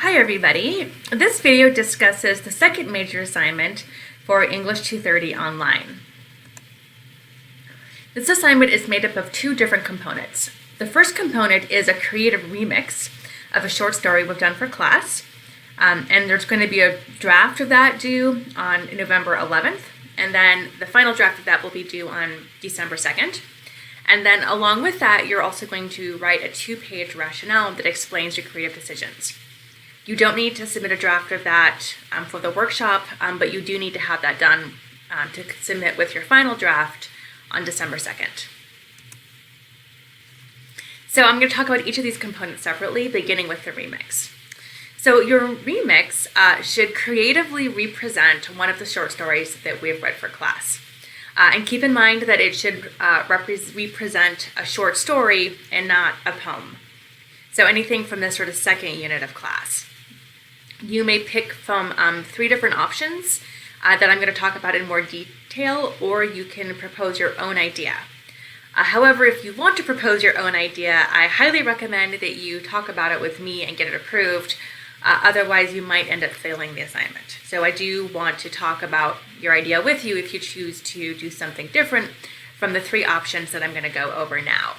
Hi everybody. This video discusses the second major assignment for English 230 online. This assignment is made up of two different components. The first component is a creative remix of a short story we've done for class, and there's going to be a draft of that due on November 11th, and then the final draft of that will be due on December 2nd. And then along with that, you're also going to write a 2-page rationale that explains your creative decisions. You don't need to submit a draft of that for the workshop, but you do need to have that done to submit with your final draft on December 2nd. So I'm going to talk about each of these components separately, beginning with the remix. So your remix should creatively represent one of the short stories that we have read for class. And keep in mind that it should represent a short story and not a poem. So anything from this sort of second unit of class. You may pick from 3 different options that I'm going to talk about in more detail, or you can propose your own idea. However, if you want to propose your own idea, I highly recommend that you talk about it with me and get it approved. Otherwise, you might end up failing the assignment. So I do want to talk about your idea with you if you choose to do something different from the 3 options that I'm going to go over now.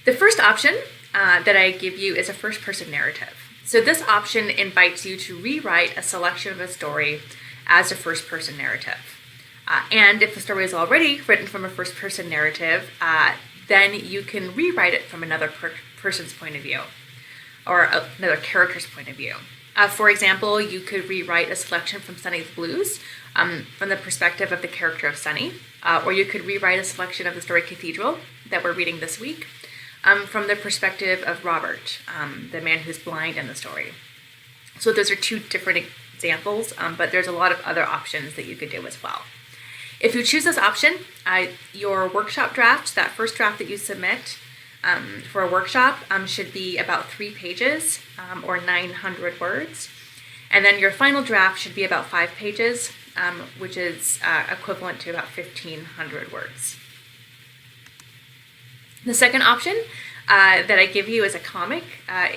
The first option that I give you is a first-person narrative. So this option invites you to rewrite a selection of a story as a first-person narrative. And if the story is already written from a first-person narrative, then you can rewrite it from another person's point of view, or another character's point of view. For example, you could rewrite a selection from Sunny's Blues from the perspective of the character of Sunny, or you could rewrite a selection of the story Cathedral that we're reading this week from the perspective of Robert, the man who's blind in the story. So those are 2 different examples, but there's a lot of other options that you could do as well. If you choose this option, your workshop draft, that first draft that you submit for a workshop, should be about 3 pages or 900 words. And then your final draft should be about 5 pages, which is equivalent to about 1,500 words. The second option that I give you is a comic.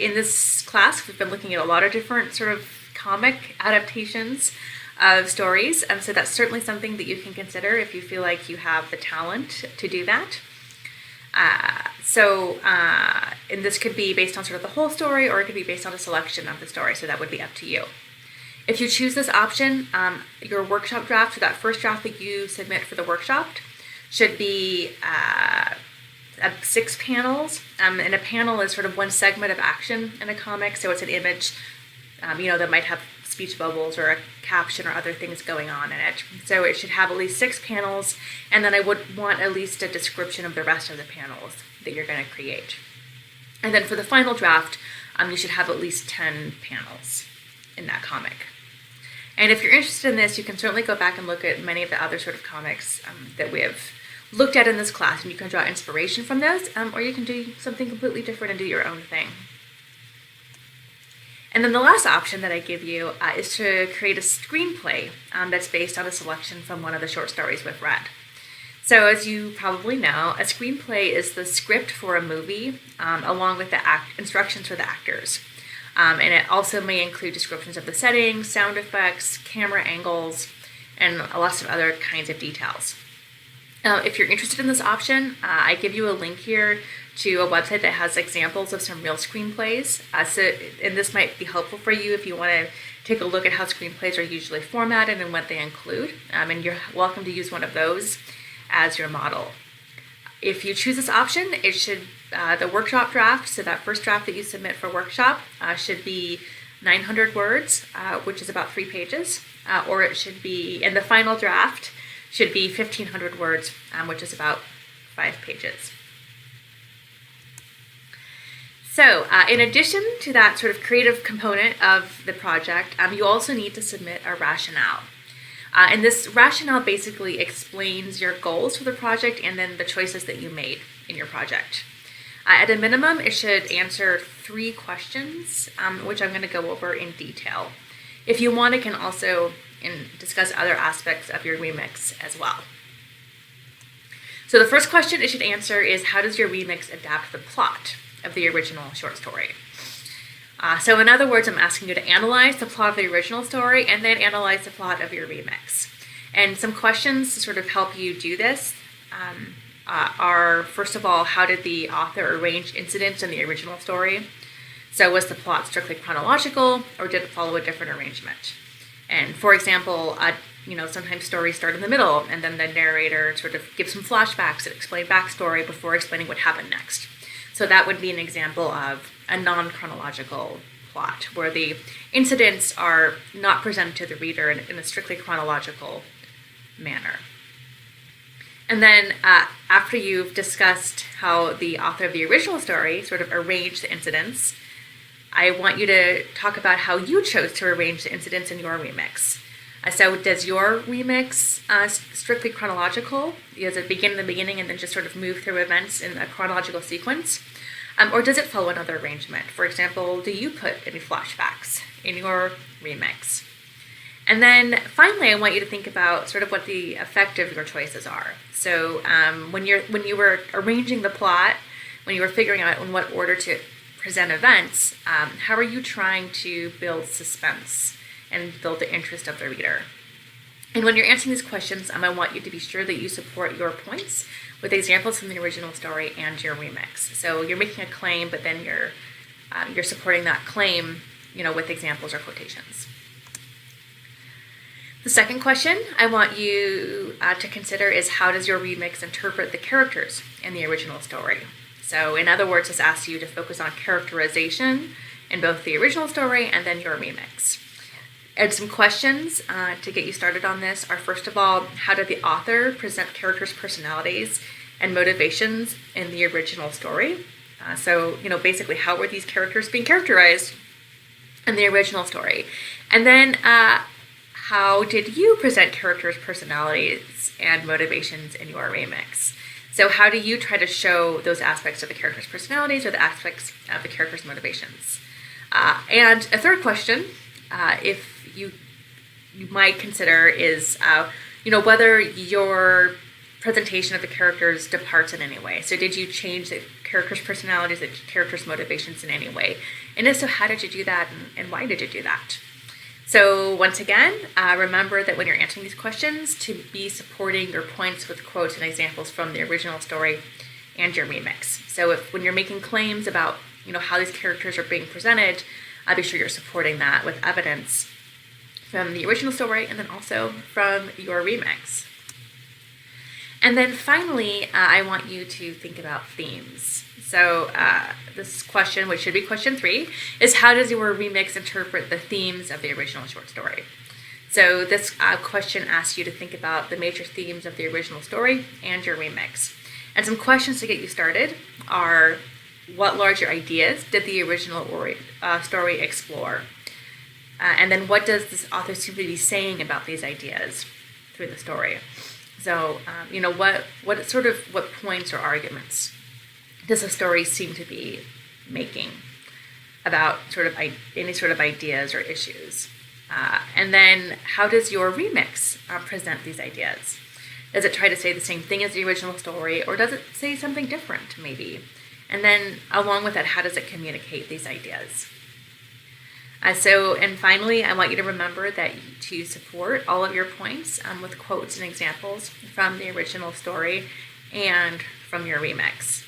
In this class, we've been looking at a lot of different sort of comic adaptations of stories, and so that's certainly something that you can consider if you feel like you have the talent to do that. And this could be based on sort of the whole story, or it could be based on a selection of the story, so that would be up to you. If you choose this option, your workshop draft, so that first draft that you submit for the workshop, should be 6 panels, and a panel is sort of one segment of action in a comic, so it's an image, that might have speech bubbles or a caption or other things going on in it. So it should have at least 6 panels, and then I would want at least a description of the rest of the panels that you're going to create. And then for the final draft, you should have at least 10 panels in that comic. And if you're interested in this, you can certainly go back and look at many of the other sort of comics that we have looked at in this class, and you can draw inspiration from those, or you can do something completely different and do your own thing. And then the last option that I give you is to create a screenplay that's based on a selection from one of the short stories we've read. So as you probably know, a screenplay is the script for a movie along with the instructions for the actors. And it also may include descriptions of the setting, sound effects, camera angles, and lots of other kinds of details. If you're interested in this option, I give you a link here to a website that has examples of some real screenplays. And this might be helpful for you if you want to take a look at how screenplays are usually formatted and what they include. And you're welcome to use one of those as your model. If you choose this option, it should the workshop draft, so that first draft that you submit for workshop, should be 900 words, which is about 3 pages, or it should be, in the final draft, should be 1,500 words, which is about 5 pages. So in addition to that sort of creative component of the project, you also need to submit a rationale. And this rationale basically explains your goals for the project and then the choices that you made in your project. At a minimum, it should answer 3 questions, which I'm going to go over in detail. If you want, it can also discuss other aspects of your remix as well. So the first question it should answer is, how does your remix adapt the plot of the original short story? So in other words, I'm asking you to analyze the plot of the original story and then analyze the plot of your remix. And some questions to sort of help you do this are, first of all, how did the author arrange incidents in the original story? So was the plot strictly chronological, or did it follow a different arrangement? And for example, sometimes stories start in the middle, and then the narrator sort of gives some flashbacks and explain backstory before explaining what happened next. So that would be an example of a non-chronological plot, where the incidents are not presented to the reader in a strictly chronological manner. And then after you've discussed how the author of the original story sort of arranged the incidents, I want you to talk about how you chose to arrange the incidents in your remix. So does your remix strictly chronological? Does it begin in the beginning and then just sort of move through events in a chronological sequence? Or does it follow another arrangement? For example, do you put any flashbacks in your remix? And then finally, I want you to think about sort of what the effect of your choices are. So when you were arranging the plot, when you were figuring out in what order to present events, how are you trying to build suspense and build the interest of the reader? And when you're answering these questions, I want you to be sure that you support your points with examples from the original story and your remix. So you're making a claim, but then you're supporting that claim, with examples or quotations. The second question I want you to consider is, how does your remix interpret the characters in the original story? So in other words, this asks you to focus on characterization in both the original story and then your remix. And some questions to get you started on this are, first of all, how did the author present characters' personalities and motivations in the original story? So basically, how were these characters being characterized in the original story? And then how did you present characters' personalities and motivations in your remix? So how do you try to show those aspects of the characters' personalities or the aspects of the characters' motivations? And a third question, if you might consider, is whether your presentation of the characters departs in any way. So did you change the characters' personalities, the characters' motivations in any way? And if so, how did you do that, and why did you do that? So once again, remember that when you're answering these questions, to be supporting your points with quotes and examples from the original story and your remix. So when you're making claims about how these characters are being presented, be sure you're supporting that with evidence from the original story and then also from your remix. And then finally, I want you to think about themes. So this question, which should be question 3, is, how does your remix interpret the themes of the original short story? So this question asks you to think about the major themes of the original story and your remix. And some questions to get you started are, what larger ideas did the original story explore? And then what does this author seem to be saying about these ideas through the story? So, what points or arguments does the story seem to be making about any sort of ideas or issues? And then how does your remix present these ideas? Does it try to say the same thing as the original story, or does it say something different, maybe? And then along with that, how does it communicate these ideas? And finally, I want you to remember that to support all of your points with quotes and examples from the original story and from your remix.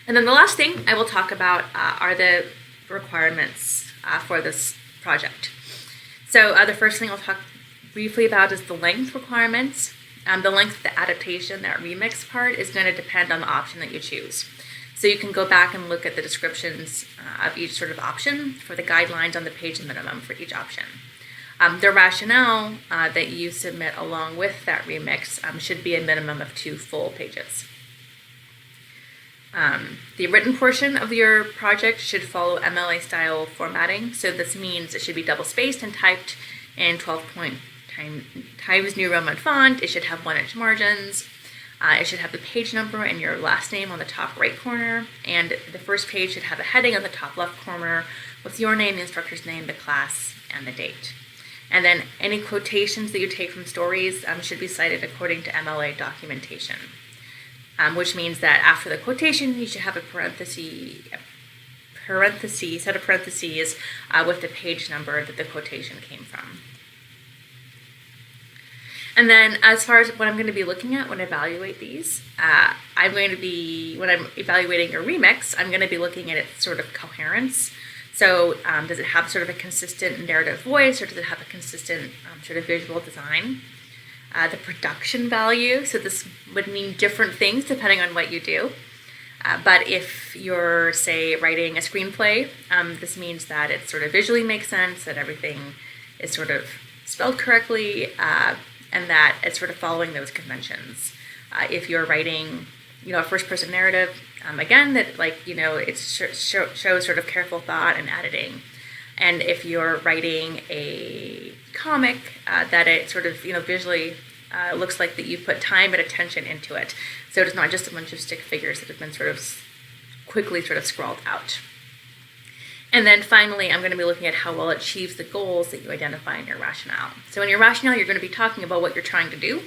And then the last thing I will talk about are the requirements for this project. So the first thing I'll talk briefly about is the length requirements. The length of the adaptation, that remix part, is going to depend on the option that you choose. So you can go back and look at the descriptions of each sort of option for the guidelines on the page minimum for each option. The rationale that you submit along with that remix should be a minimum of 2 full pages. The written portion of your project should follow MLA style formatting. So this means it should be double spaced and typed in 12-point Times New Roman font. It should have 1-inch margins. It should have the page number and your last name on the top right corner, and the first page should have a heading on the top left corner with your name, the instructor's name, the class, and the date. And then any quotations that you take from stories should be cited according to MLA documentation, which means that after the quotation, you should have a set of parentheses with the page number that the quotation came from. And then as far as what I'm going to be looking at when I evaluate these, when I'm evaluating your remix, I'm going to be looking at its sort of coherence. So does it have sort of a consistent narrative voice, or does it have a consistent sort of visual design? The production value, so this would mean different things depending on what you do. But if you're, say, writing a screenplay, this means that it sort of visually makes sense, that everything is sort of spelled correctly, and that it's sort of following those conventions. If you're writing, a first-person narrative, again, that it shows sort of careful thought and editing. And if you're writing a comic, that it sort of visually looks like that you've put time and attention into it. So it's not just a bunch of stick figures that have been sort of quickly sort of scrawled out. And then finally, I'm going to be looking at how well it achieves the goals that you identify in your rationale. So in your rationale, you're going to be talking about what you're trying to do,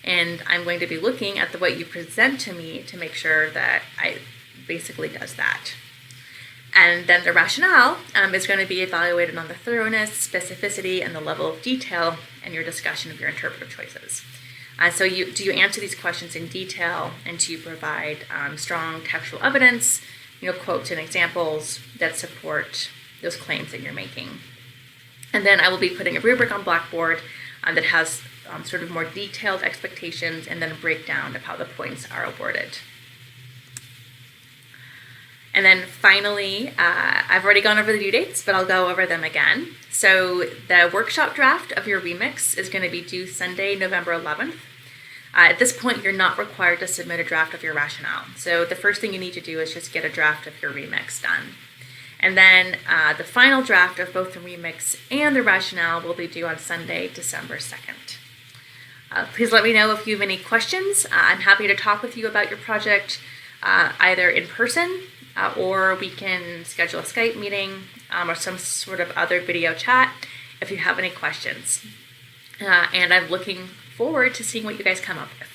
and I'm going to be looking at what you present to me to make sure that it basically does that. And then the rationale is going to be evaluated on the thoroughness, specificity, and the level of detail in your discussion of your interpretive choices. So do you answer these questions in detail, and do you provide strong textual evidence, quotes and examples that support those claims that you're making? And then I will be putting a rubric on Blackboard that has sort of more detailed expectations, and then a breakdown of how the points are awarded. And then finally, I've already gone over the due dates, but I'll go over them again. So the workshop draft of your remix is going to be due Sunday, November 11th. At this point, you're not required to submit a draft of your rationale. So the first thing you need to do is just get a draft of your remix done. And then the final draft of both the remix and the rationale will be due on Sunday, December 2nd. Please let me know if you have any questions. I'm happy to talk with you about your project either in person or we can schedule a Skype meeting or some sort of other video chat if you have any questions. And I'm looking forward to seeing what you guys come up with.